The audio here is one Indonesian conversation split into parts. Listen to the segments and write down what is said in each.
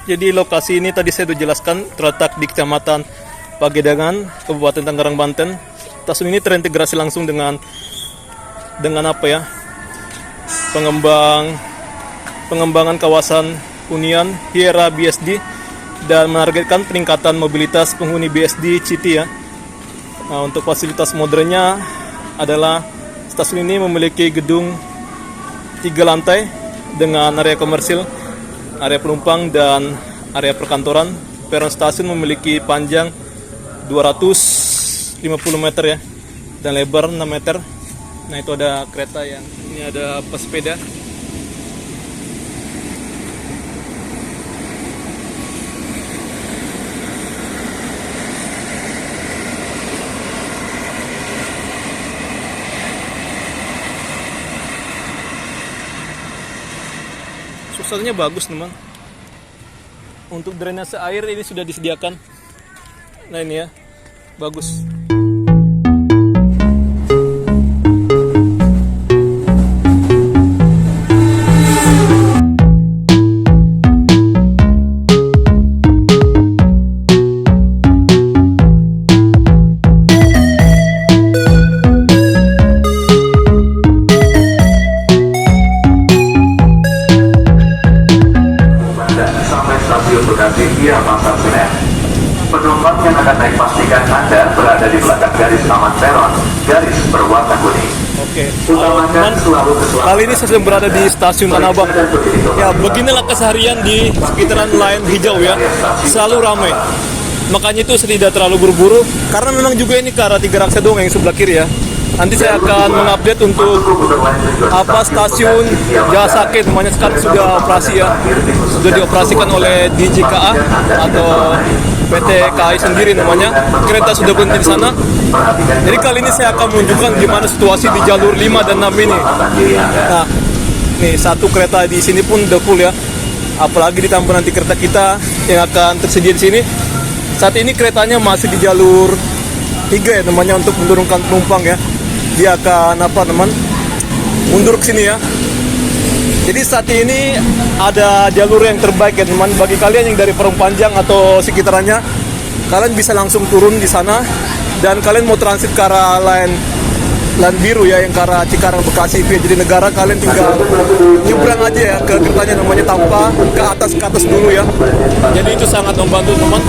Jadi lokasi ini tadi saya sudah jelaskan terletak di Kecamatan Pagedangan, Kabupaten Tangerang, Banten. Stasiun ini terintegrasi langsung dengan apa ya? Pengembangan kawasan hunian Hiera BSD dan menargetkan peningkatan mobilitas penghuni BSD City ya. Nah, untuk fasilitas modernnya adalah stasiun ini memiliki gedung 3 lantai dengan area komersil, area penumpang dan area perkantoran. Peron stasiun memiliki panjang 250 meter ya dan lebar 6 meter. Nah, itu ada kereta yang ini ada pesepeda. Suasananya bagus teman. Untuk drainase air ini sudah disediakan. Nah ini ya, bagus. Penumpang yang akan naik pastikan Anda berada di belakang garis aman peron, garis berwarna kuning. Oke, Utamakan selalu keselamatan. kali ini saya sedang berada di stasiun Tanah Abang. Ya, beginilah keseharian di sekitaran layang hijau ya, selalu ramai. Makanya itu saya tidak terlalu buru-buru, karena memang juga ini ke arah Tiga Raksa doang yang sebelah kiri ya. Nanti saya akan mengupdate untuk apa stasiun Jasake namanya sekarang sudah operasi ya, sudah dioperasikan oleh DJKA atau PT KAI sendiri namanya. Kereta sudah berhenti di sana. Jadi kali ini saya akan menunjukkan gimana situasi di jalur 5 dan 6 ini. Nah, nih satu kereta di sini pun udah full ya. Apalagi ditambah nanti kereta kita yang akan tersedia di sini. Saat ini keretanya masih di jalur 3 ya namanya untuk menurunkan penumpang ya. Dia akan mundur ke sini ya. Jadi saat ini ada jalur yang terbaik ya teman. Bagi kalian yang dari Perum Panjang atau sekitarnya, kalian bisa langsung turun di sana. Dan kalian mau transit ke arah line biru ya, yang ke arah Cikarang, Bekasi, via Jatinegara, kalian tinggal nyebrang aja ya ke keretanya namanya tanpa ke atas dulu ya. Jadi itu sangat membantu teman.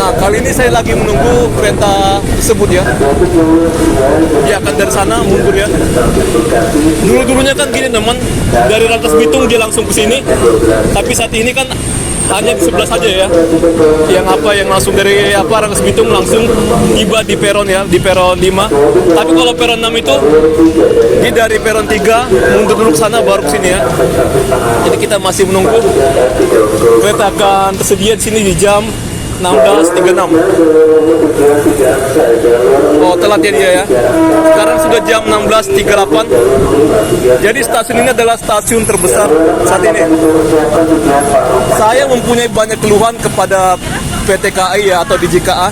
Nah, kali ini saya lagi menunggu kereta tersebut ya. Dia akan dari sana mundur ya. Dulunya kan gini teman, dari Rangkas Bitung dia langsung ke sini. Tapi saat ini kan hanya di sebelah saja ya. Yang langsung dari Rangkas Bitung langsung tiba di peron ya, di peron 5. Tapi kalau peron 6 itu dia dari peron 3 mundur dulu ke sana baru ke sini ya. Jadi kita masih menunggu. Kereta akan tersedia di sini di jam 16.36. Oh, telat ya dia ya. Sekarang sudah jam 16.38. Jadi stasiun ini adalah stasiun terbesar saat ini. Saya mempunyai banyak keluhan kepada PT KAI ya atau DJKA.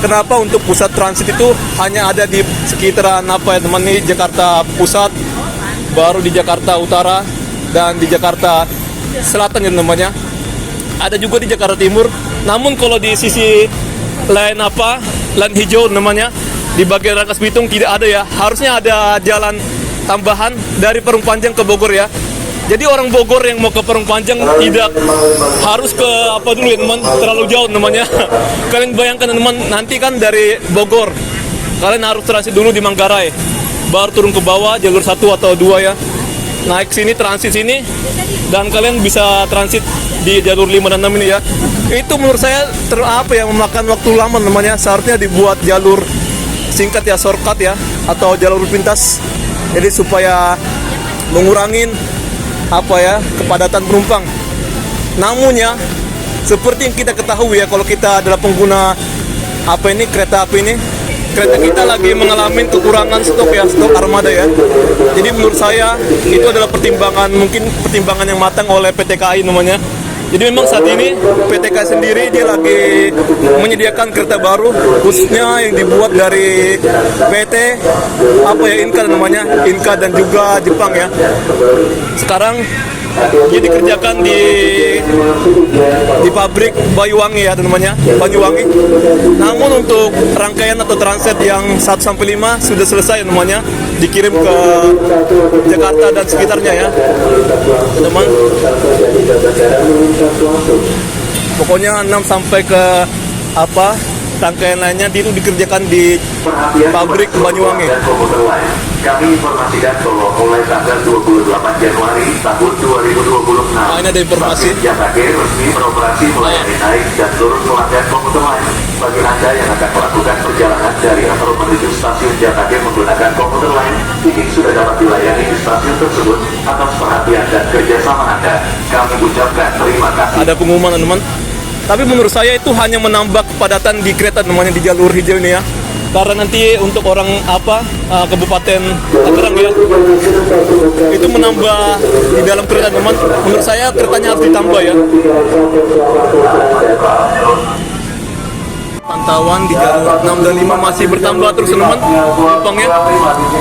Kenapa untuk pusat transit itu hanya ada di sekitaran apa ya teman, nih Jakarta Pusat, baru di Jakarta Utara dan di Jakarta Selatan ya namanya. Ada juga di Jakarta Timur. Namun kalau di sisi line hijau namanya, di bagian Rangkas Bitung tidak ada ya. Harusnya ada jalan tambahan dari Perum Panjang ke Bogor ya. Jadi orang Bogor yang mau ke Perum Panjang tidak harus ke dulu ya teman, terlalu jauh namanya. Kalian bayangkan teman, nanti kan dari Bogor kalian harus transit dulu di Manggarai, baru turun ke bawah jalur 1 atau 2 ya. Naik sini, transit sini, dan kalian bisa transit di jalur 5 dan 6 ini ya. Itu menurut saya memakan waktu lama namanya. Seharusnya dibuat jalur singkat ya, shortcut ya, atau jalur pintas. Jadi supaya mengurangin kepadatan penumpang. Namun ya, seperti yang kita ketahui ya, kalau kita adalah pengguna kereta api ini, kereta kita lagi mengalami kekurangan stok armada ya. Jadi menurut saya itu adalah pertimbangan yang matang oleh PT KAI namanya. Jadi memang saat ini PTK sendiri dia lagi menyediakan kereta baru khususnya yang dibuat dari PT apa ya, Inka namanya, Inka dan juga Jepang ya. Sekarang dia dikerjakan di pabrik Banyuwangi ya namanya, Banyuwangi. Namun untuk rangkaian atau transit yang 1 sampai 5 sudah selesai namanya, dikirim ke Jakarta dan sekitarnya ya. Teman. Pokoknya 6 sampai ke apa rangkaian lainnya itu dikerjakan di pabrik Banyuwangi. Kami informasikan bahwa mulai tanggal 28 Januari tahun 2026, Ini ada informasi. stasiun Jatake resmi beroperasi melayani naik dan turun pelanggan komuter lain. Bagi Anda yang akan melakukan perjalanan dari atau menuju stasiun Jatake menggunakan komuter lain, ini sudah dapat dilayani di stasiun tersebut. Atas perhatian dan kerjasama Anda, kami ucapkan terima kasih. Ada pengumuman teman. Tapi menurut saya itu hanya menambah kepadatan di kereta namanya di jalur hijau ini ya. Karena nanti untuk orang Kabupaten Tangerang ya, itu menambah di dalam kereta teman. Menurut saya keretanya harus ditambah ya. Pantauan di jalur 6 dan 5 masih bertambah terus teman. Penumpangnya,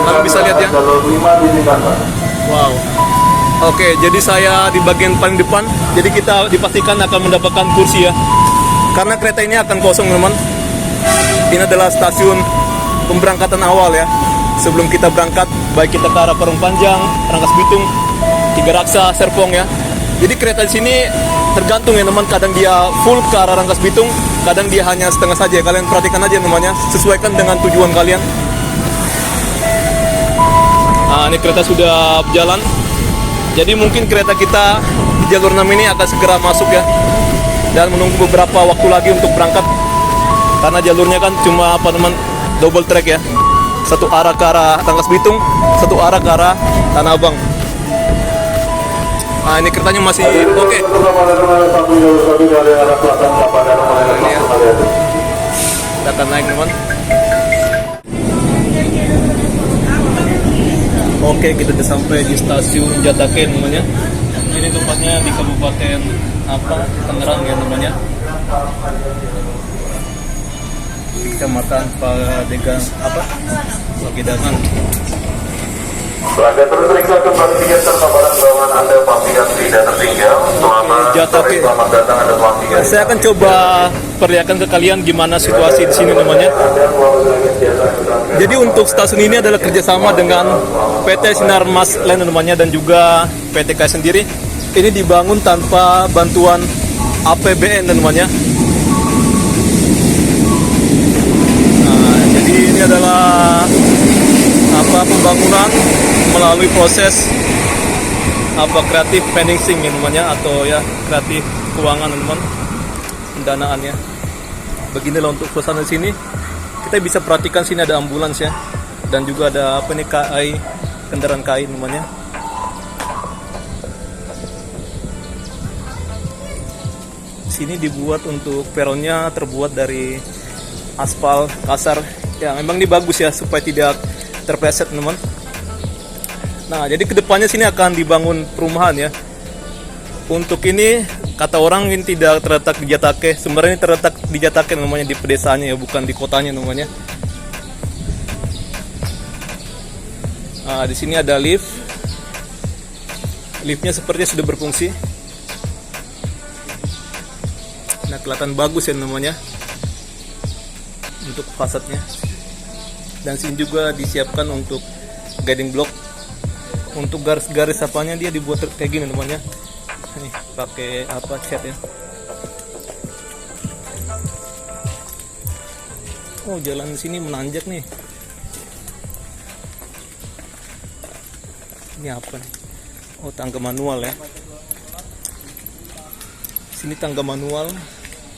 kalian bisa lihat ya. Wow. Oke, jadi saya di bagian paling depan. Jadi kita dipastikan akan mendapatkan kursi ya. Karena kereta ini akan kosong teman. Ini adalah stasiun pemberangkatan awal ya. Sebelum kita berangkat, baik kita ke arah Parung Panjang, Rangkas Bitung, Tiga Raksa, Serpong ya. Jadi kereta di sini tergantung ya teman. Kadang dia full ke arah Rangkas Bitung, kadang dia hanya setengah saja. Kalian perhatikan aja namanya, sesuaikan dengan tujuan kalian. Nah, ini kereta sudah berjalan. Jadi mungkin kereta kita di jalur 6 ini akan segera masuk ya. Dan menunggu beberapa waktu lagi untuk berangkat. Karena jalurnya kan cuma teman, double track ya. Satu arah ke arah Rangkas Bitung, satu arah ke arah Tanah Abang. Nah, ini keretanya masih oke. Ini ya. Kita akan naik teman. Oke, kita sudah sampai di stasiun Jatake namanya. Ini tempatnya di Kabupaten Tangerang ya namanya. Di Kecamatan Padegan Pagedangan. Pelanggan terperiksa kembali tiket serta barang bawaan Anda pastikan tidak tertinggal. Jatake. Selamat datang Anda pastikan. Saya akan coba perlihatkan ke kalian gimana situasi di sini namanya. Jadi untuk stasiun ini adalah kerjasama dengan PT Sinar Mas Line namanya dan juga PTK sendiri. Ini dibangun tanpa bantuan APBN namanya. Nah, jadi ini adalah pembangunan melalui proses kreatif financing namanya, atau ya kreatif keuangan teman, pendanaannya. Beginilah untuk suasana di sini. Kita bisa perhatikan sini ada ambulans ya, dan juga ada KAI, kendaraan KAI namanya. Sini dibuat untuk peronnya terbuat dari aspal kasar. Ya memang ini bagus ya supaya tidak terpleset teman. Nah jadi kedepannya sini akan dibangun perumahan ya. Untuk ini kata orang ini tidak terletak di Jatake, sebenarnya ini terletak di Jatake namanya, di pedesanya ya, bukan di kotanya namanya. Nah di sini ada lift. Liftnya sepertinya sudah berfungsi. Nah kelihatan bagus ya namanya untuk fasadnya. Dan sini juga disiapkan untuk guiding block. Untuk garis-garis apanya dia dibuat kayak gini namanya. Nih pakai cat ya. Oh jalan di sini menanjak nih. Ini apa nih? Oh tangga manual ya. Sini tangga manual.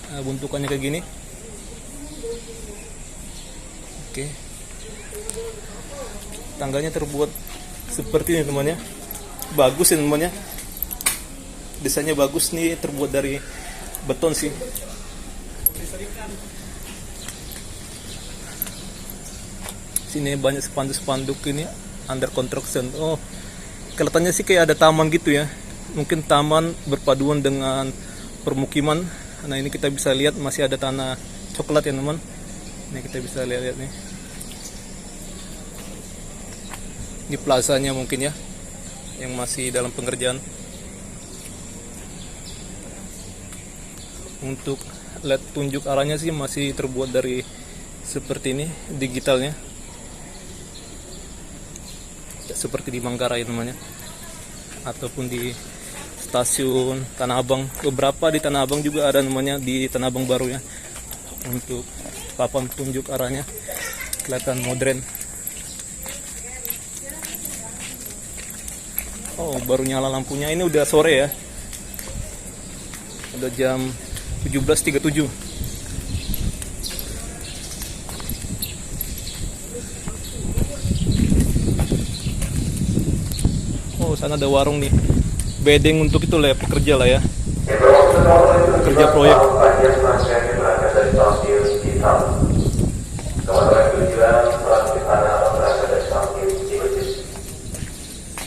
Nah, bentukannya kayak gini. Oke. Tangganya terbuat seperti ini temannya. Bagus ya temannya. Desainnya bagus nih, terbuat dari beton sih. Sini banyak spanduk-spanduk ini under construction. Oh, kelihatannya sih kayak ada taman gitu ya. Mungkin taman berpaduan dengan permukiman. Nah ini kita bisa lihat masih ada tanah coklat ya teman. Ini kita bisa lihat nih. Ini plazanya mungkin ya, yang masih dalam pengerjaan. Untuk LED tunjuk arahnya sih masih terbuat dari seperti ini digitalnya, seperti di Manggarai namanya, ataupun di stasiun Tanah Abang. Beberapa di Tanah Abang juga ada namanya, di Tanah Abang baru ya, untuk papan tunjuk arahnya kelihatan modern. Oh baru nyala lampunya, ini udah sore ya, udah jam 17.37. Oh sana ada warung nih, bedeng untuk itu lah ya, pekerja lah ya, pekerja proyek.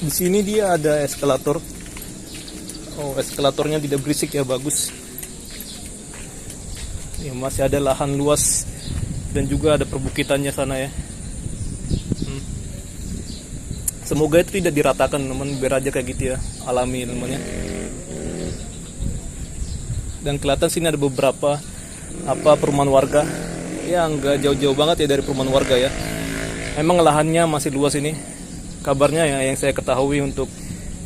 Di sini dia ada eskalator. Oh eskalatornya tidak berisik ya, bagus. Ya, masih ada lahan luas dan juga ada perbukitannya sana ya. Semoga itu tidak diratakan teman, biar aja kayak gitu ya, alami namanya. Dan kelihatan sini ada beberapa perumahan warga. Ya nggak jauh-jauh banget ya dari perumahan warga ya. Memang lahannya masih luas ini. Kabarnya ya yang saya ketahui untuk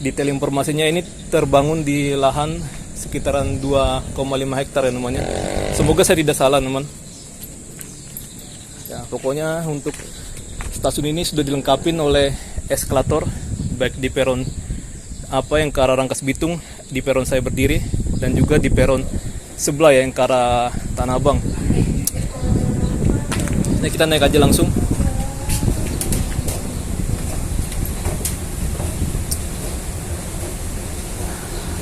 detail informasinya, ini terbangun di lahan sekitaran 2,5 hektar ya namanya. Semoga saya tidak salah teman. Ya pokoknya untuk stasiun ini sudah dilengkapi oleh eskalator, baik di peron yang ke arah Rangkas Bitung, di peron saya berdiri, dan juga di peron sebelah ya yang ke arah Tanah Abang. Nah kita naik aja langsung.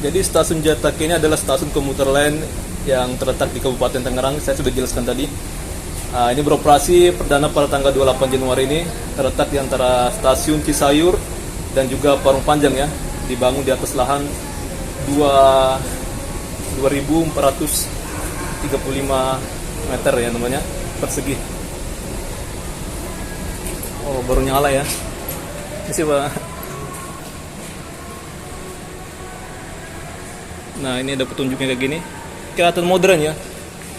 Jadi stasiun Jatake ini adalah stasiun komuter lain yang terletak di Kabupaten Tangerang. Saya sudah jelaskan tadi. Ini beroperasi perdana pada tanggal 28 Januari ini. Terletak di antara stasiun Cisayur dan juga Parung Panjang ya. Dibangun di atas lahan 2.435 meter ya namanya, persegi. Oh baru nyala ya. Ini sih Pak. Nah ini ada petunjuknya kayak gini, kelihatan modern ya,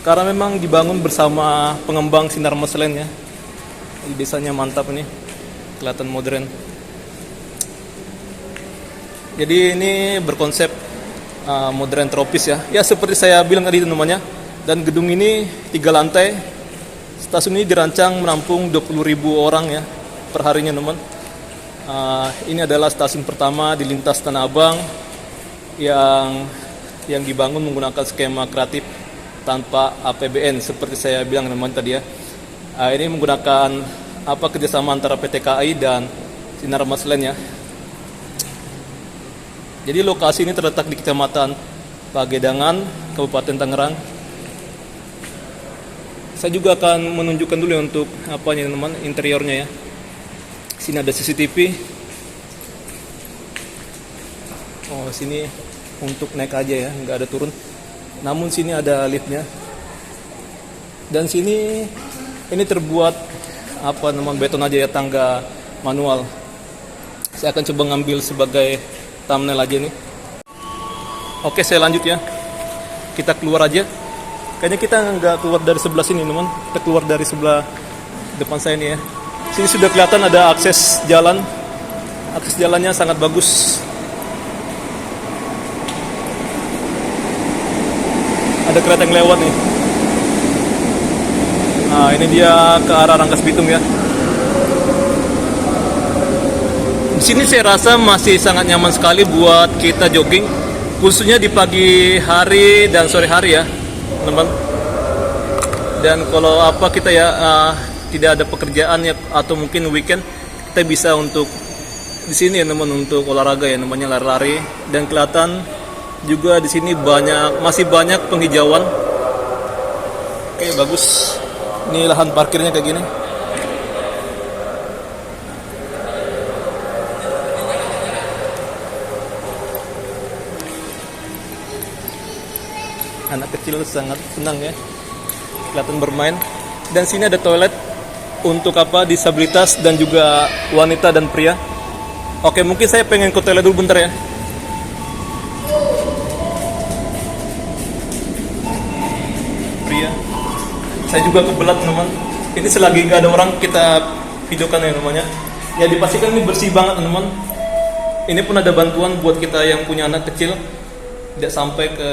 karena memang dibangun bersama pengembang Sinar Mas Land ya. Desanya mantap ini, kelihatan modern. Jadi ini berkonsep modern tropis ya. Ya seperti saya bilang tadi namanya. Dan gedung ini 3 lantai. Stasiun ini dirancang menampung 20.000 orang ya per harinya teman. Ini adalah stasiun pertama di lintas Tanah Abang yang dibangun menggunakan skema kreatif tanpa APBN seperti saya bilang teman tadi ya. Ini menggunakan kerjasama antara PT KAI dan Sinar Mas Land ya. Jadi lokasi ini terletak di Kecamatan Pagedangan, Kabupaten Tangerang. Saya juga akan menunjukkan dulu ya untuk teman, interiornya ya. Sini ada CCTV. Oh sini untuk naik aja ya, nggak ada turun. Namun sini ada liftnya. Dan sini ini terbuat beton aja ya, tangga manual. Saya akan coba ngambil sebagai thumbnail aja nih. Oke saya lanjut ya. Kita keluar aja. Kayaknya kita nggak keluar dari sebelah sini teman. Kita keluar dari sebelah depan saya nih ya. Sini sudah kelihatan ada akses jalan. Akses jalannya sangat bagus. Ada kereta yang lewat nih. Nah ini dia ke arah Rangkas Bitung ya. Di sini saya rasa masih sangat nyaman sekali buat kita jogging, khususnya di pagi hari dan sore hari ya teman. Dan kalau kita ya tidak ada pekerjaan ya atau mungkin weekend, kita bisa untuk di sini ya teman, untuk olahraga ya namanya lari-lari. Dan kelihatan juga di sini masih banyak penghijauan. Oke bagus. Ini lahan parkirnya kayak gini. Anak kecil sangat senang ya, kelihatan bermain. Dan sini ada toilet untuk disabilitas dan juga wanita dan pria. Oke, mungkin saya pengen ke toilet dulu bentar ya. Pria. Saya juga kebelat teman. Ini selagi nggak ada orang kita videokan ya namanya. Ya dipastikan ini bersih banget teman. Ini pun ada bantuan buat kita yang punya anak kecil, tidak sampai ke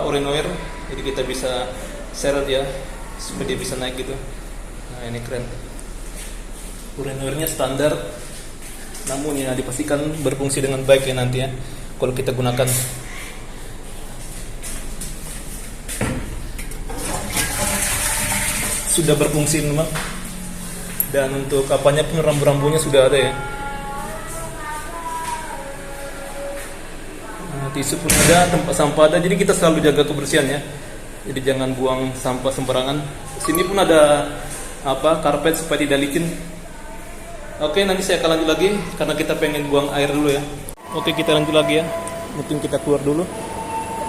urinoir. Jadi kita bisa seret ya, supaya dia bisa naik gitu. Nah ini keren. Urinoirnya standar, namun ya dipastikan berfungsi dengan baik ya nanti ya, kalau kita gunakan. Sudah berfungsi memang. Dan untuk apanya pun rambu-rambunya sudah ada ya. Nah, tisu pun ada, tempat sampah ada. Jadi kita selalu jaga kebersihan ya. Jadi jangan buang sampah sembarangan. Sini pun ada karpet supaya tidak licin. Oke, nanti saya akan lanjut lagi karena kita pengen buang air dulu ya. Oke, kita lanjut lagi ya. Mungkin kita keluar dulu.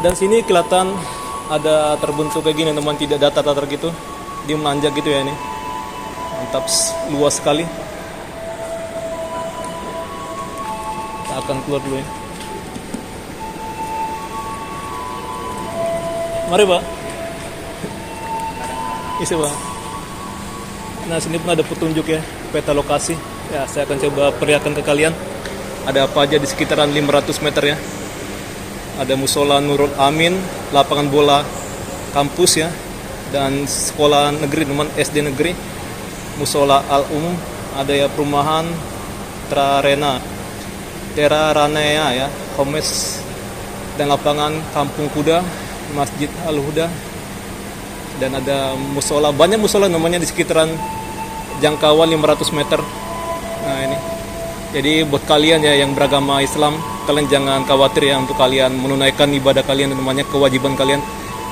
Dan sini kelihatan ada terbentuk kayak gini teman, tidak datar-datar gitu. Dia menanjak gitu ya ini. Mantap, luas sekali. Kita akan keluar dulu ya. Mari Pak. Isi Pak. Nah sini pun ada petunjuk ya, peta lokasi. Ya saya akan coba perlihatkan ke kalian. Ada apa aja di sekitaran 500 meter ya. Ada musola Nurul Amin, lapangan bola kampus ya, dan sekolah negeri teman, SD negeri, musola Al-Um, ada ya perumahan Tera Ranea ya, Homes, dan lapangan Kampung Kuda, Masjid Al-Huda, dan ada musola, banyak musola namanya di sekitaran jangkauan 500 meter. Nah ini, jadi buat kalian ya yang beragama Islam, kalian jangan khawatir ya untuk kalian menunaikan ibadah kalian, namanya kewajiban kalian.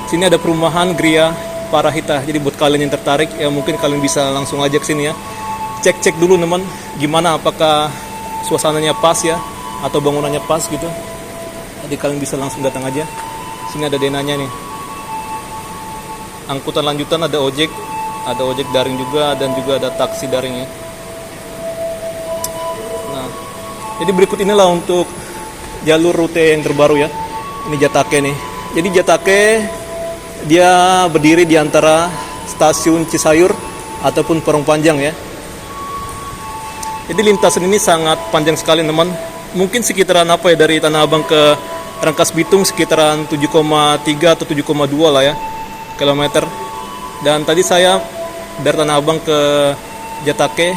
Sini ada perumahan Gria Parahita. Jadi buat kalian yang tertarik ya mungkin kalian bisa langsung aja ke sini ya. Cek dulu teman, gimana apakah suasananya pas ya atau bangunannya pas gitu. Jadi kalian bisa langsung datang aja. Sini ada denanya nih. Angkutan lanjutan ada ojek daring juga, dan juga ada taksi daring ya. Nah, jadi berikut inilah untuk jalur rute yang terbaru ya. Ini Jatake nih. Jadi Jatake dia berdiri di antara stasiun Cisayur ataupun Parung Panjang ya. Jadi lintasan ini sangat panjang sekali teman. Mungkin sekitaran dari Tanah Abang ke Rangkas Bitung sekitaran 7,3 atau 7,2 lah ya kilometer. Dan tadi saya dari Tanah Abang ke Jatake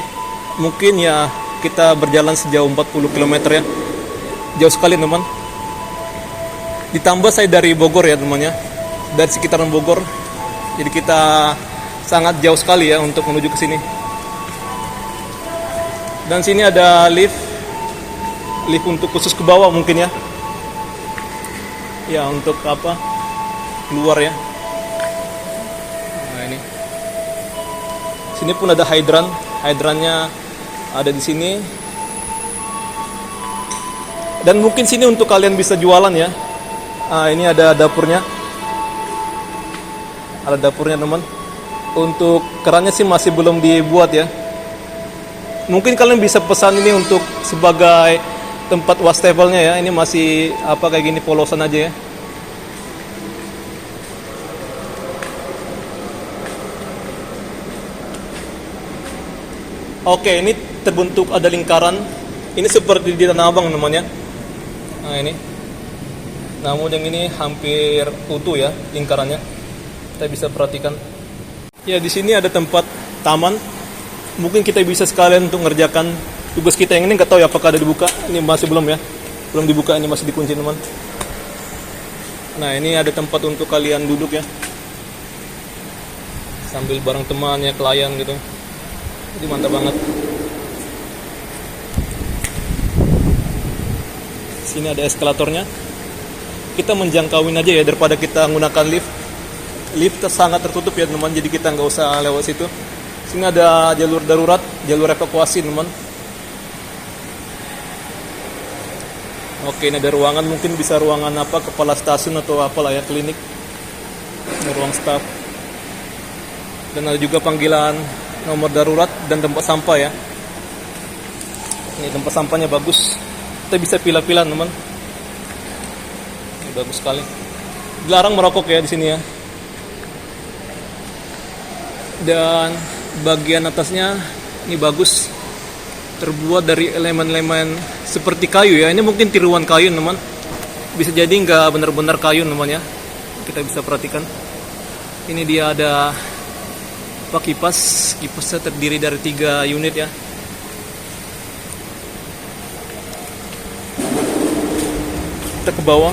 mungkin ya kita berjalan sejauh 40 km ya. Jauh sekali teman. Ditambah saya dari Bogor ya temannya, dari sekitaran Bogor. Jadi kita sangat jauh sekali ya untuk menuju ke sini. Dan sini ada lift untuk khusus ke bawah mungkin ya. Ya untuk keluar ya. Nah ini. Sini pun ada hidrannya ada di sini. Dan mungkin sini untuk kalian bisa jualan ya. Nah, ini ada dapurnya. Ada dapurnya teman. Untuk kerannya sih masih belum dibuat ya. Mungkin kalian bisa pesan ini untuk sebagai tempat wastafelnya ya. Ini masih kayak gini polosan aja ya. Oke, ini terbentuk ada lingkaran. Ini seperti di Tanah Abang namanya. Nah ini. Namun yang ini hampir utuh ya lingkarannya. Kita bisa perhatikan. Ya di sini ada tempat taman. Mungkin kita bisa sekalian untuk ngerjakan tugas kita yang ini, nggak tahu ya apakah ada dibuka. Ini masih belum ya. Belum dibuka, ini masih dikunci teman. Nah ini ada tempat untuk kalian duduk ya. Sambil bareng teman ya, klien gitu. Jadi mantap banget. Sini ada eskalatornya. Kita menjangkauin aja ya daripada kita menggunakan lift. Lift sangat tertutup ya teman, jadi kita nggak usah lewat situ. Sini ada jalur darurat, jalur evakuasi teman. Oke, ini ada ruangan, mungkin bisa ruangan kepala stasiun atau apalah ya, klinik. Ini ruang staff. Dan ada juga panggilan nomor darurat dan tempat sampah ya. Ini tempat sampahnya bagus. Kita bisa pilih-pilih teman. Ini bagus sekali. Dilarang merokok ya di sini ya. Dan bagian atasnya ini bagus. Terbuat dari elemen-elemen seperti kayu ya. Ini mungkin tiruan kayu teman. Bisa jadi nggak benar-benar kayu teman ya. Kita bisa perhatikan. Ini dia ada kipas. Kipasnya terdiri dari 3 unit ya. Kita ke bawah.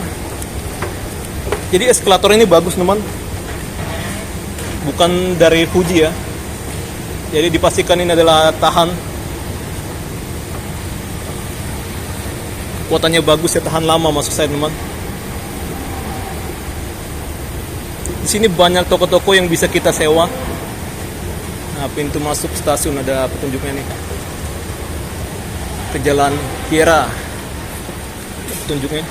Jadi eskalator ini bagus teman. Bukan dari Fuji ya. Jadi dipastikan ini adalah tahan. Kuotanya bagus ya, tahan lama maksud saya teman. Di sini banyak toko-toko yang bisa kita sewa. Nah, pintu masuk stasiun ada petunjuknya nih. Ke Jalan Kiera. Petunjuknya.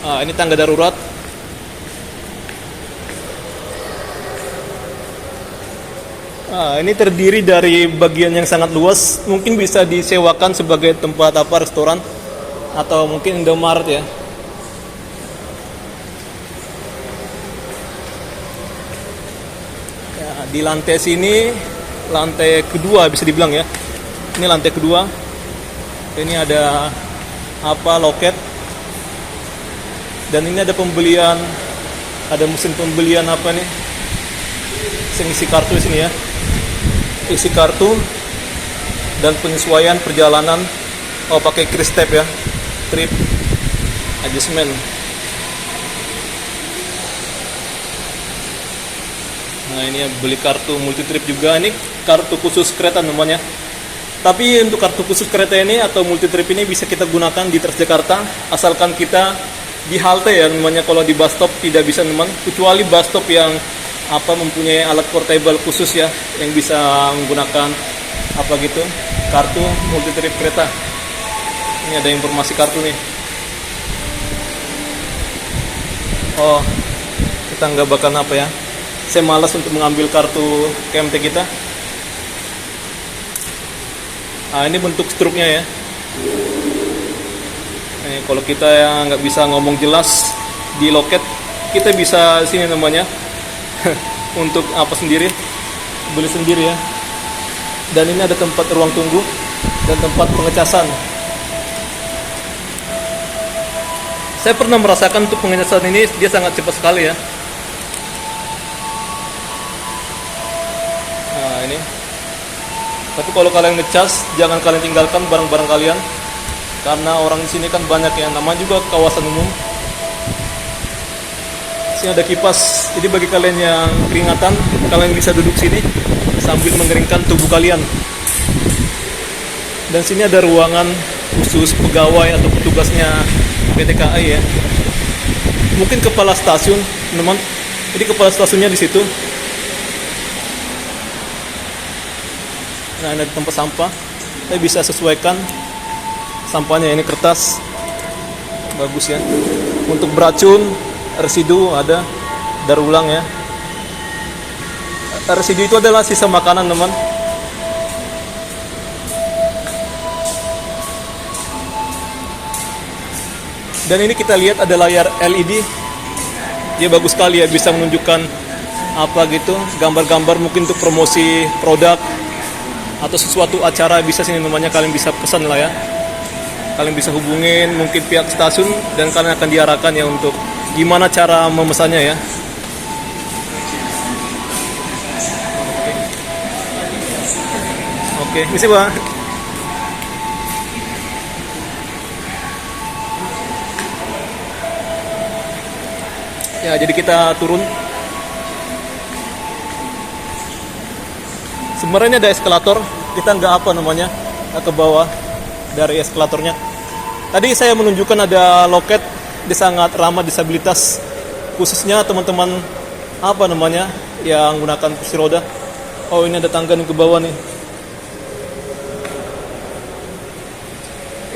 Ini tangga darurat. Ini terdiri dari bagian yang sangat luas. Mungkin bisa disewakan sebagai tempat restoran atau mungkin Indomaret ya. Di lantai sini, lantai kedua bisa dibilang ya. Ini lantai kedua. Ini ada loket. Dan ini ada pembelian, ada mesin pembelian nih? Isi kartu di sini ya. Isi kartu dan penyesuaian perjalanan. Pakai kris tab ya. Trip adjustment. Nah ini ya, beli kartu multi trip juga. Ini kartu khusus kereta namanya. Tapi untuk kartu khusus kereta ini atau multi trip ini bisa kita gunakan di Transjakarta, asalkan kita di halte ya namanya. Kalau di bus stop tidak bisa teman, kecuali bus stop yang mempunyai alat portable khusus ya, yang bisa menggunakan kartu multi trip kereta. Ini ada informasi kartu nih. Kita nggak bakal ya. Saya malas untuk mengambil kartu KMT kita. Ini bentuk struknya ya. Kalau kita yang nggak bisa ngomong jelas di loket, kita bisa sini namanya untuk sendiri, beli sendiri ya. Dan ini ada tempat ruang tunggu dan tempat pengecasan. Saya pernah merasakan untuk pengecasan ini, dia sangat cepat sekali ya. Ini. Tapi kalau kalian ngecas, jangan kalian tinggalkan barang-barang kalian, karena orang di sini kan banyak yang namanya juga kawasan umum. Sini ada kipas, jadi bagi kalian yang keringatan, kalian bisa duduk sini sambil mengeringkan tubuh kalian. Dan sini ada ruangan khusus pegawai atau petugasnya PT KAI ya. Mungkin kepala stasiun, teman. Jadi kepala stasiunnya di situ. Nah, ada tempat sampah. Saya bisa sesuaikan sampahnya. Ini kertas bagus ya. Untuk beracun, residu ada, daur ulang ya. Residu itu adalah sisa makanan teman. Dan ini kita lihat ada layar LED. Dia bagus sekali ya, bisa menunjukkan gambar-gambar mungkin untuk promosi produk atau sesuatu acara, bisa sini namanya. Kalian bisa pesan lah ya. Kalian bisa hubungin mungkin pihak stasiun dan kalian akan diarahkan ya untuk gimana cara memesannya ya. Oke, misi Bang. Ya, jadi kita turun. Sebenarnya ada eskalator, kita nggak ke bawah dari eskalatornya. Tadi saya menunjukkan ada loket, dia sangat ramah disabilitas, khususnya teman-teman yang menggunakan kursi roda. Ini ada tangga nih ke bawah nih.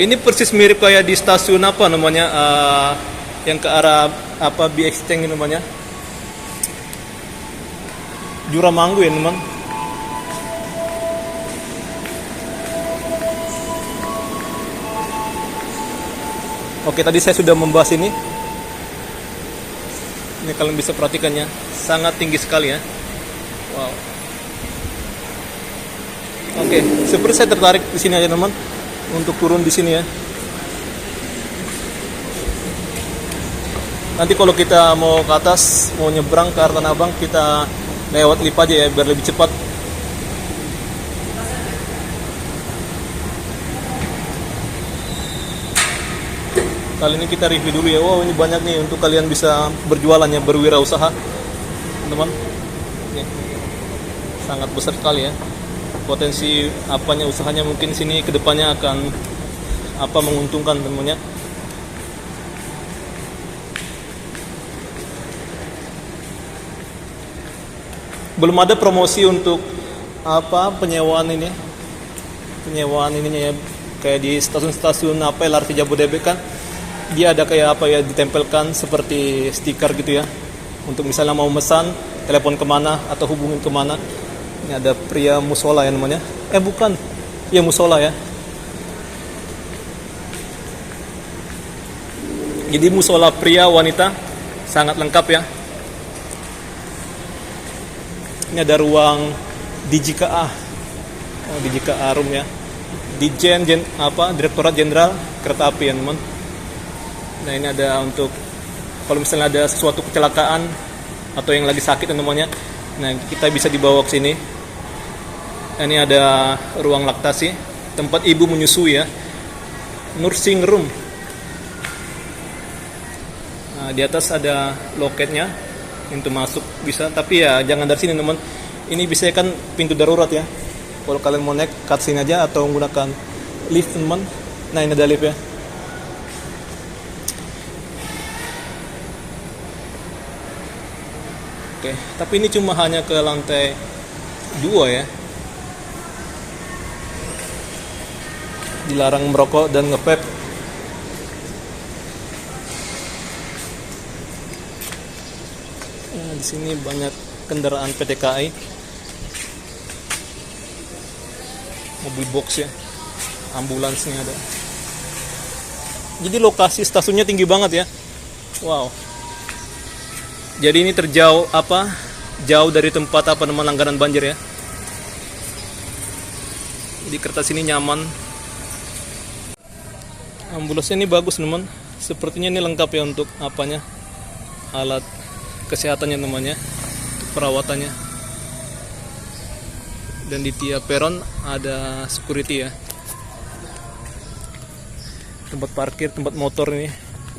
Ini persis mirip kayak di stasiun yang ke arah BX Tank namanya. Juramanggu ya teman. Oke, tadi saya sudah membahas ini. Ini kalian bisa perhatikannya, sangat tinggi sekali ya. Wow. Oke, seperti saya tertarik di sini aja teman, untuk turun di sini ya. Nanti kalau kita mau ke atas, mau nyebrang ke arah Tanah Abang, kita lewat lift aja ya, biar lebih cepat. Kali ini kita review dulu ya. Wow, ini banyak nih untuk kalian bisa berjualan ya, berwirausaha teman-teman. Ini sangat besar sekali ya potensi apanya, usahanya mungkin sini kedepannya akan menguntungkan teman-teman ya. Belum ada promosi untuk penyewaan ininya ya, kayak di stasiun-stasiun LRT Jabodebek kan dia ada kayak ditempelkan seperti stiker gitu ya, untuk misalnya mau mesan, telepon kemana atau hubungin kemana. Ini ada pria musola ya namanya, bukan ya, musola ya. Jadi musola pria wanita sangat lengkap ya. Ini ada ruang DJKA, DJKA room ya, Direktorat Jenderal Kereta Api ya teman. Nah ini ada untuk kalau misalnya ada sesuatu kecelakaan atau yang lagi sakit namanya, nah kita bisa dibawa ke sini. Nah, ini ada ruang laktasi, tempat ibu menyusui ya, nursing room. Nah, di atas ada loketnya untuk masuk bisa, tapi ya jangan dari sini teman. Ini bisa kan pintu darurat ya. Kalau kalian mau naik cut sini aja atau menggunakan lift teman. Nah ini ada lift ya. Oke, tapi ini cuma hanya ke lantai 2 ya. Dilarang merokok dan nge-vape. Nah, di sini banyak kendaraan PT KAI, mobil box ya, ambulansnya ada. Jadi lokasi stasiunnya tinggi banget ya. Wow. Jadi ini terjauh jauh dari tempat langganan banjir ya. Di kertas ini nyaman. Ambulansnya ini bagus teman. Sepertinya ini lengkap ya untuk alat kesehatannya namanya, untuk perawatannya. Dan di tiap peron ada security ya. Tempat parkir, tempat motor ini.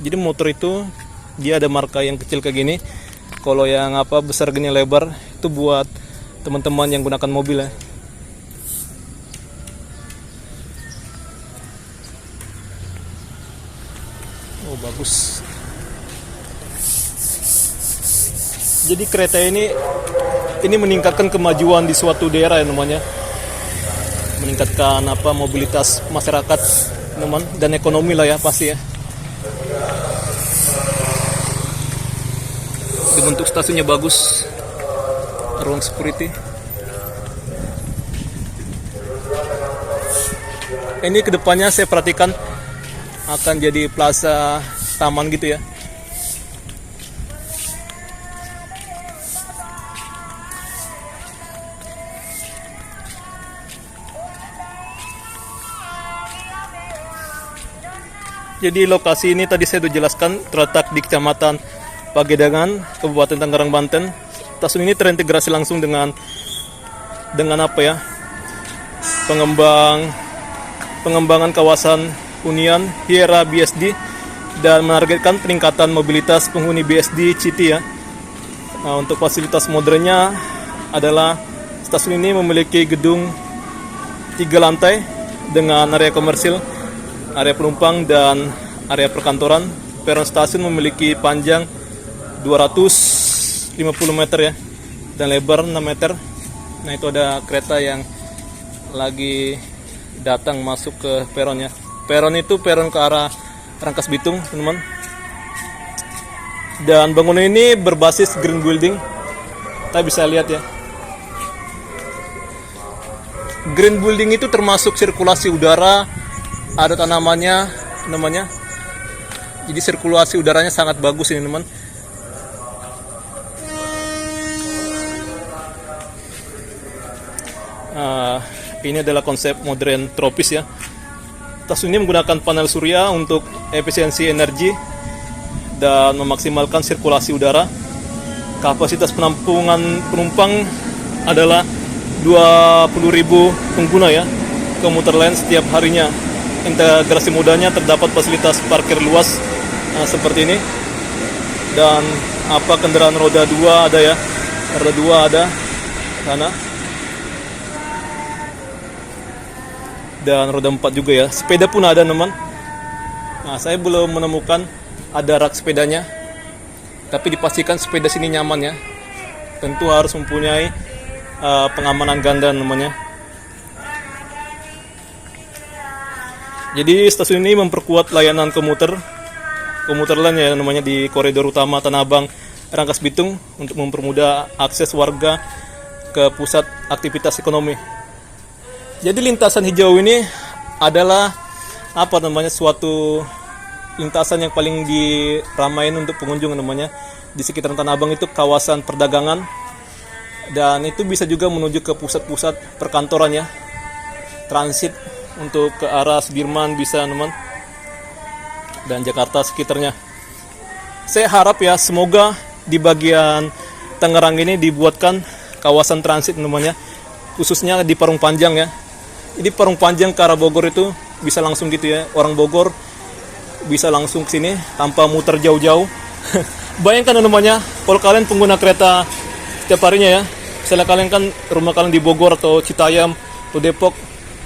Jadi motor itu dia ada marka yang kecil kayak gini. Kalau yang besar gini lebar itu buat teman-teman yang gunakan mobil ya. Oh bagus. Jadi kereta ini meningkatkan kemajuan di suatu daerah ya namanya. Meningkatkan mobilitas masyarakat teman, dan ekonomi lah ya pasti ya. Bentuk stasiunnya bagus, ruang security. Ini kedepannya saya perhatikan akan jadi plaza taman gitu ya. Jadi lokasi ini tadi saya sudah jelaskan terletak di Kecamatan Pagedangan, Kabupaten Tangerang, Banten. Stasiun ini terintegrasi langsung dengan pengembangan kawasan hunian Hiera BSD dan menargetkan peningkatan mobilitas penghuni BSD City ya. Nah, untuk fasilitas modernnya adalah stasiun ini memiliki gedung 3 lantai dengan area komersil, area penumpang dan area perkantoran. Peron stasiun memiliki panjang 250 meter ya, dan lebar 6 meter. Nah itu ada kereta yang lagi datang masuk ke peronnya. Peron itu peron ke arah Rangkas Bitung teman-teman. Dan bangunan ini berbasis green building. Kita bisa lihat ya, Green building itu termasuk sirkulasi udara, ada tanamannya namanya. Jadi sirkulasi udaranya sangat bagus ini teman. Ini adalah konsep modern tropis ya. Stasiun ini menggunakan panel surya untuk efisiensi energi dan memaksimalkan sirkulasi udara. Kapasitas penampungan penumpang adalah 20.000 pengguna ya. Komuter lain setiap harinya. Integrasi modanya terdapat fasilitas parkir luas seperti ini. Dan kendaraan roda 2 ada ya. Roda 2 ada sana. Dan roda 4 juga ya. Sepeda pun ada teman. Nah, saya belum menemukan ada rak sepedanya. Tapi dipastikan sepeda sini nyaman ya. Tentu harus mempunyai pengamanan ganda namanya. Jadi stasiun ini memperkuat layanan komuter lain ya namanya di koridor utama Tanah Abang Rangkas Bitung untuk mempermudah akses warga ke pusat aktivitas ekonomi. Jadi lintasan hijau ini adalah suatu lintasan yang paling diramain untuk pengunjung namanya. Di sekitaran Tanah Abang itu kawasan perdagangan dan itu bisa juga menuju ke pusat-pusat perkantoran ya. Transit untuk ke arah Sudirman bisa teman dan Jakarta sekitarnya. Saya harap ya semoga di bagian Tangerang ini dibuatkan kawasan transit namanya, khususnya di Parung Panjang ya. Jadi Parung Panjang ke arah Bogor itu bisa langsung gitu ya. Orang Bogor bisa langsung ke sini tanpa muter jauh-jauh. Bayangkan namanya kalau kalian pengguna kereta setiap harinya ya. Misalnya kalian kan rumah kalian di Bogor atau Citayam atau Depok,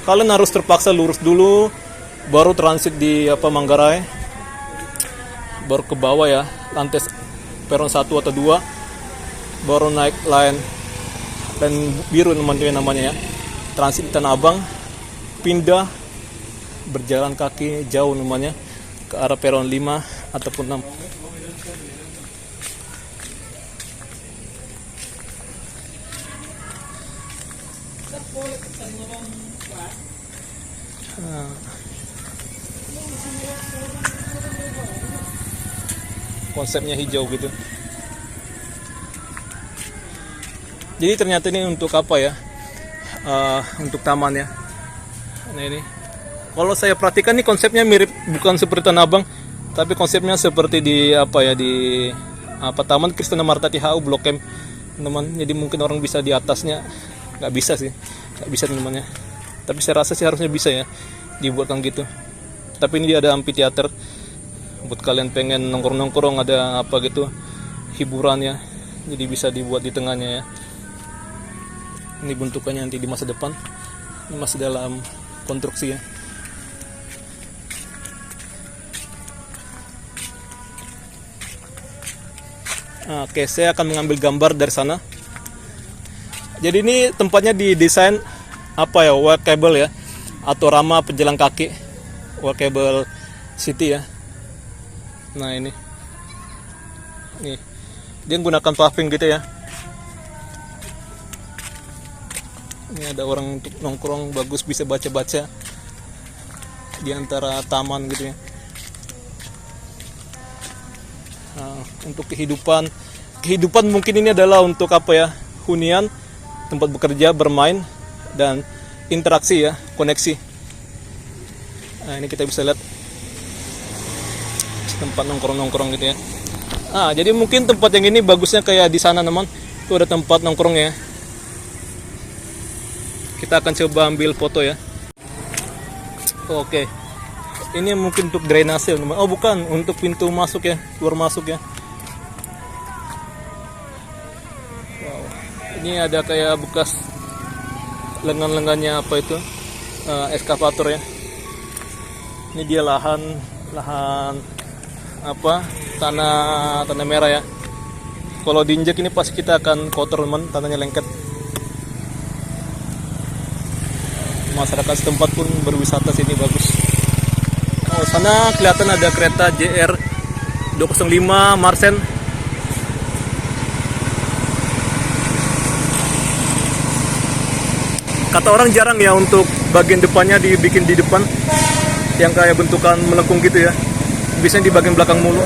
kalian harus terpaksa lurus dulu baru transit di Manggarai. Baru ke bawah ya, lantai peron 1 atau 2 baru naik line biru namanya ya. Transit di Tanah Abang, pindah berjalan kaki jauh namanya ke arah peron 5 ataupun 6. Konsepnya hijau gitu. Jadi ternyata ini untuk apa ya? Untuk taman ya. Nah ini. Kalau saya perhatikan nih konsepnya mirip, bukan seperti Tanah Abang, tapi konsepnya seperti di Taman Krishna Marta THU Blok M, teman. Jadi mungkin orang bisa di atasnya, nggak bisa sih, nggak bisa temannya. Tapi saya rasa sih harusnya bisa ya, dibuatkan gitu. Tapi ini dia ada amphitheater, buat kalian pengen nongkrong-nongkrong ada hiburan ya. Jadi bisa dibuat di tengahnya ya. Ini bentukannya nanti di masa depan. Ini masih dalam konstruksi ya. Oke, saya akan mengambil gambar dari sana. Jadi ini tempatnya didesain walkable ya, atau ramah pejalan kaki, walkable city ya. Nah ini dia menggunakan paving gitu ya. Ini ada orang untuk nongkrong, bagus bisa baca-baca di antara taman gitu ya. Nah, untuk kehidupan mungkin ini adalah untuk hunian, tempat bekerja, bermain dan interaksi ya, koneksi. Nah ini kita bisa lihat tempat nongkrong gitu ya. Jadi mungkin tempat yang ini bagusnya kayak di sana teman, itu ada tempat nongkrong ya. Kita akan coba ambil foto ya. Oke. Ini mungkin untuk drainase teman. Oh bukan, untuk pintu masuk ya, keluar masuk ya. Wow. Ini ada kayak bekas lengan-lengannya eskavator ya. Ini dia lahan tanah merah ya. Kalau diinjak ini pasti kita akan kotor teman, tanahnya lengket. Masyarakat setempat pun berwisata sini bagus. Oh, sana kelihatan ada kereta JR 205 Marsen. Kata orang jarang ya untuk bagian depannya dibikin di depan, yang kayak bentukan melengkung gitu ya. Biasanya di bagian belakang mulu.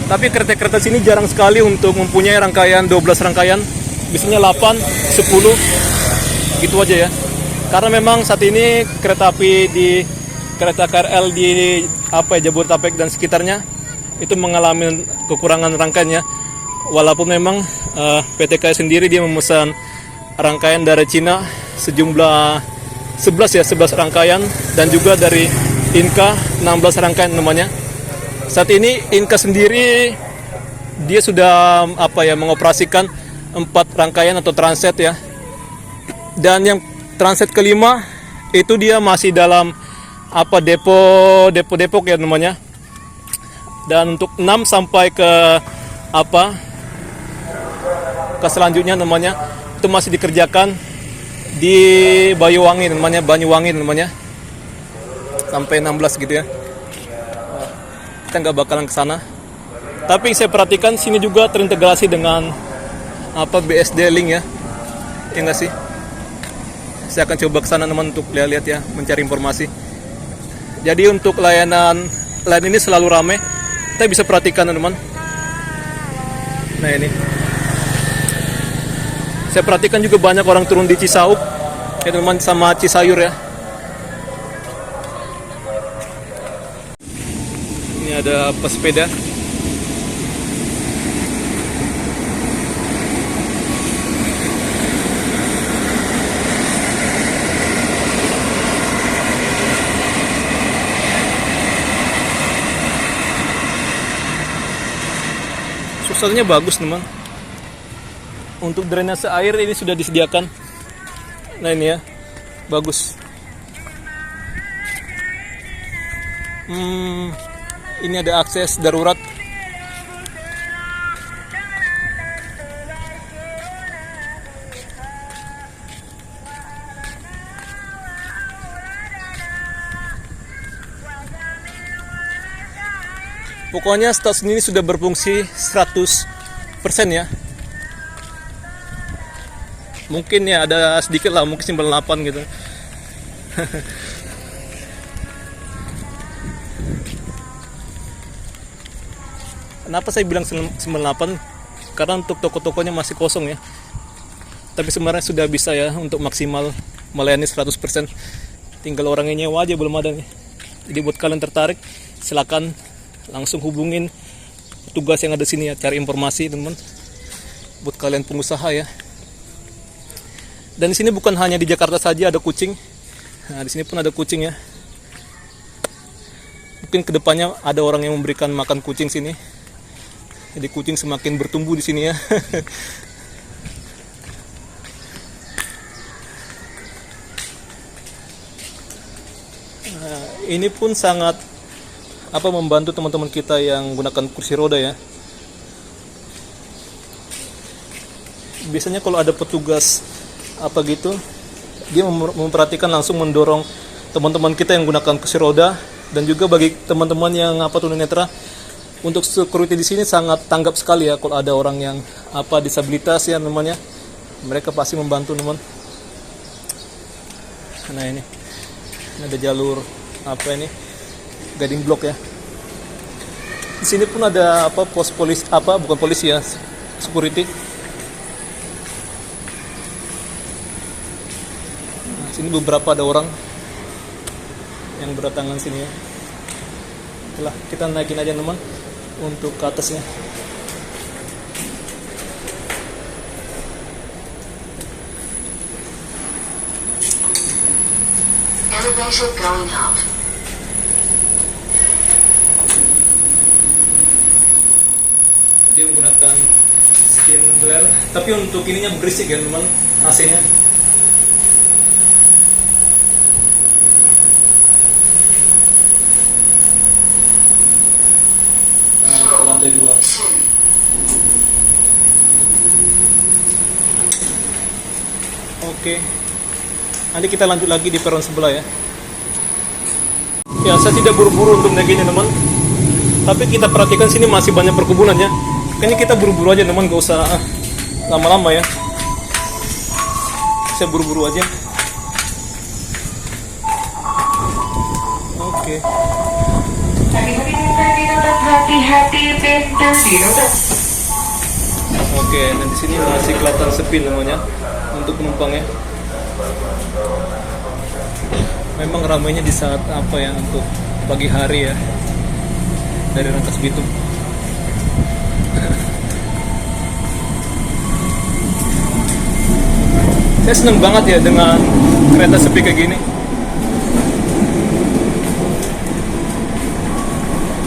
Tapi kereta-kereta sini jarang sekali untuk mempunyai rangkaian 12 rangkaian. Biasanya 8, 10 gitu aja ya. Karena memang saat ini kereta api di kereta KRL di Jabodetabek dan sekitarnya itu mengalami kekurangan rangkaiannya. Walaupun memang PT KAI sendiri dia memesan rangkaian dari Cina sejumlah 11 rangkaian, dan juga dari Inka 16 rangkaian namanya. Saat ini Inka sendiri dia sudah mengoperasikan 4 rangkaian atau transit ya. Dan yang transit kelima itu dia masih dalam depo ya namanya. Dan untuk 6 sampai ke selanjutnya namanya itu masih dikerjakan di Banyuwangi namanya. Sampai 16 gitu ya. Kita nggak bakalan ke sana. Tapi saya perhatikan sini juga terintegrasi dengan BSD Link ya. Ya nggak sih? Saya akan coba ke sana teman untuk lihat ya, mencari informasi. Jadi untuk layanan ini selalu ramai. Kita bisa perhatikan teman. Nah ini. Saya perhatikan juga banyak orang turun di Cisauk ya teman, sama Cisayur ya. Ini ada pesepeda. Suasananya bagus teman. Untuk drainase air ini sudah disediakan. Nah ini ya, bagus. Ini ada akses darurat. Pokoknya stasiun ini sudah berfungsi 100% ya. Mungkin ya ada sedikit lah, mungkin 98 gitu. Kenapa saya bilang 98? Karena untuk toko-tokonya masih kosong ya. Tapi sebenarnya sudah bisa ya untuk maksimal melayani 100%. Tinggal orangnya nyewa aja belum ada nih. Jadi buat kalian tertarik, silakan langsung hubungin petugas yang ada sini ya, cari informasi teman. Buat kalian pengusaha ya. Dan di sini bukan hanya di Jakarta saja ada kucing. Nah, di sini pun ada kucing ya. Mungkin kedepannya ada orang yang memberikan makan kucing sini. Jadi kucing semakin bertumbuh di sini ya. Nah, ini pun sangat membantu teman-teman kita yang gunakan kursi roda ya. Biasanya kalau ada petugas gitu, dia memperhatikan langsung mendorong teman-teman kita yang gunakan kursi roda, dan juga bagi teman-teman yang tunanetra, untuk security di sini sangat tanggap sekali ya. Kalau ada orang yang disabilitas ya namanya, mereka pasti membantu teman. Nah ini ada jalur guiding block ya. Di sini pun ada pos polisi bukan polisi ya, security. Nah, sini beberapa ada orang yang berdatangan sini ya. Oke, kita naikin aja teman untuk ke atasnya. Elevator going up. Dia menggunakan skin glare, tapi untuk ininya berisik ya teman, AC-nya. Ke lantai 2. Oke. Nanti kita lanjut lagi di peron sebelah ya. Ya, saya tidak buru-buru untuk naik ini teman. Tapi kita perhatikan sini masih banyak perkebunan ya. Kayaknya kita buru-buru aja teman, gak usah lama-lama ya. Saya buru-buru aja. Oke. Hati-hati pintu ditutup. Oke, nah di sini masih kelihatan sepi namanya untuk penumpangnya. Memang ramainya di saat apa ya, untuk pagi hari ya, dari Rangkas Bitung. Saya seneng banget ya dengan kereta sepi kayak gini.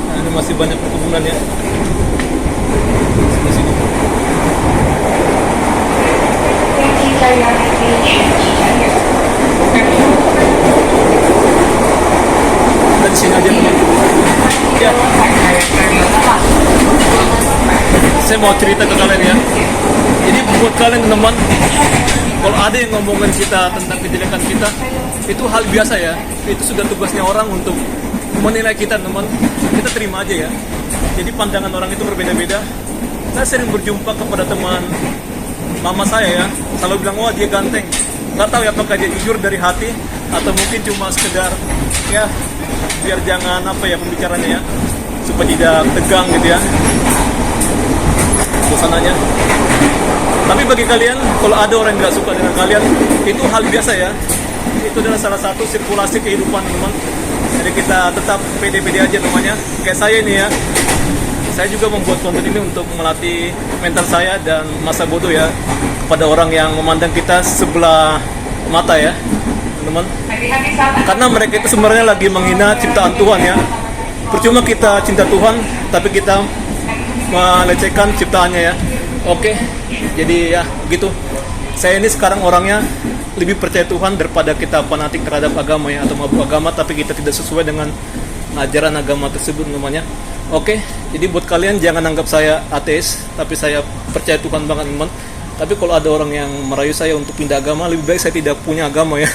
Nah, ini masih banyak perkebunan ya. Sini-sini. Kita di sini aja teman. Ya. Saya mau cerita ke kalian ya. Jadi buat kalian teman, kalau ada yang ngomongin kita tentang kejelekan kita, itu hal biasa ya. Itu sudah tugasnya orang untuk menilai kita teman. Kita terima aja ya. Jadi pandangan orang itu berbeda-beda. Saya sering berjumpa kepada teman mama saya ya, selalu bilang, wah dia ganteng. Nggak tahu ya apakah dia jujur dari hati atau mungkin cuma sekedar ya biar jangan apa ya pembicaranya ya, supaya tidak tegang gitu ya suasananya. Tapi bagi kalian, kalau ada orang yang nggak suka dengan kalian, itu hal biasa ya. Itu adalah salah satu sirkulasi kehidupan teman. Jadi kita tetap pede-pede aja namanya. Kayak saya ini ya, saya juga membuat konten ini untuk melatih mental saya dan masa bodoh ya kepada orang yang memandang kita sebelah mata ya teman. Karena mereka itu sebenarnya lagi menghina ciptaan Tuhan ya. Percuma kita cinta Tuhan tapi kita melecehkan ciptaannya ya. Oke, jadi ya gitu. Saya ini sekarang orangnya lebih percaya Tuhan daripada kita fanatik terhadap agama ya, atau mabuk agama tapi kita tidak sesuai dengan ajaran agama tersebut namanya. Oke, jadi buat kalian jangan anggap saya ateis, tapi saya percaya Tuhan banget teman. Tapi kalau ada orang yang merayu saya untuk pindah agama, lebih baik saya tidak punya agama ya.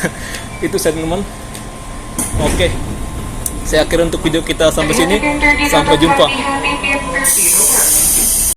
Itu saya teman. Oke, saya akhiri untuk video kita sampai sini. Sampai jumpa. Hati-hati pintu ditutup.